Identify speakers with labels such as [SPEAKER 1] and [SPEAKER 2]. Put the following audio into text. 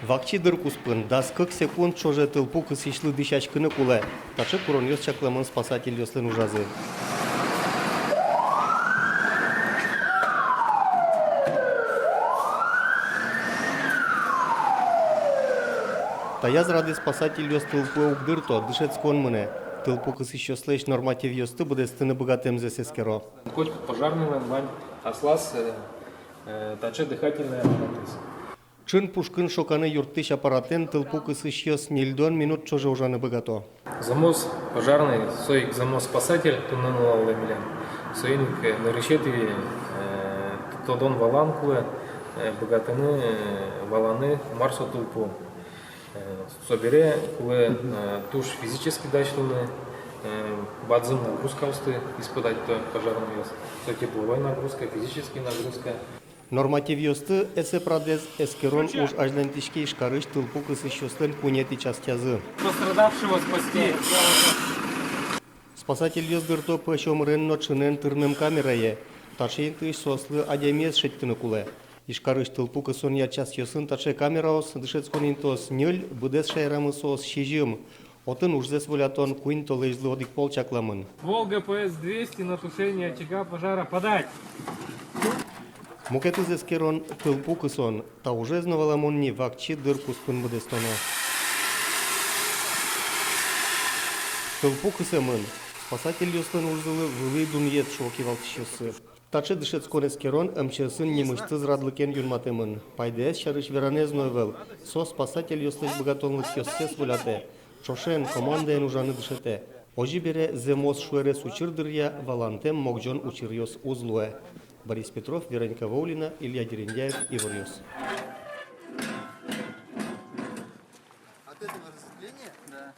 [SPEAKER 1] Vacci dărcu spân, da skăk sekund čože tâlpu că si șlu dișaci cânăcule, tace curonios cea clămân spasatil jos lănujaze. Tăiaz rade spasatil jos tâlpu ugdârto, dâșeți cu în mâne. Tâlpu că si șoslești normativ jos tâbă de stână băgatem zeseskero.
[SPEAKER 2] Хоть пожарный лань, ослас, таче дыхательные аппараты.
[SPEAKER 1] Cân pușcân șocană iurtiș aparaten tâlpu că si șos nildon minut čože užană băgato.
[SPEAKER 2] Замоз пожарный, соик замоз спасатель, туннелал лемилен. Соиник наречети тодон валанкуле, богатыны валаны марсо тулпу. Собере, куле туш физически дачлыны, бадзым нагрузка усты испытать то пожарный вес. То тепловой нагрузка, физическая нагрузка.
[SPEAKER 1] Normativ yostă ese pradez eskeron uж ajlentişke işkarış tâlpu că si șoslen puneti ceastează.
[SPEAKER 2] Пострадавшего спасти.
[SPEAKER 1] Спасатель йос дырто пășom rânno çânen târnăm cameraye. Tace întâi soslă ademiez șettânăcule. Işkarış tâlpu că sonia ceas yosân tace cameraos dâșeți conintos njöl bădes și ramăsos și jâm. Отын уж зволятон куин то лежь злодик полчак ламын.
[SPEAKER 2] Волга ПС-200 на тушение очага пожара подать.
[SPEAKER 1] Мукету зескерон тылпу кысон, та уже знаваламон не вакчи дырку спын быдестоно. Тылпу кысемын, спасатель ёслын ужзылы вылы дуньет шоки валтышысы. Таче дышец конескерон МЧСын немышты зрадлыкен юрматемын. Пайдес шарыш веранез новел, со спасатель ёслыш богатонлык ёссес вуляте. Чошен командаен ужаны дышете. Ожи бере земос шуэре сучырдырья валантем могджон учирьос узлуэ. Борис Петров, Вероника Воулина, Илья Дерендяев, Ивар Ёс.
[SPEAKER 3] От этого разветвления? Да.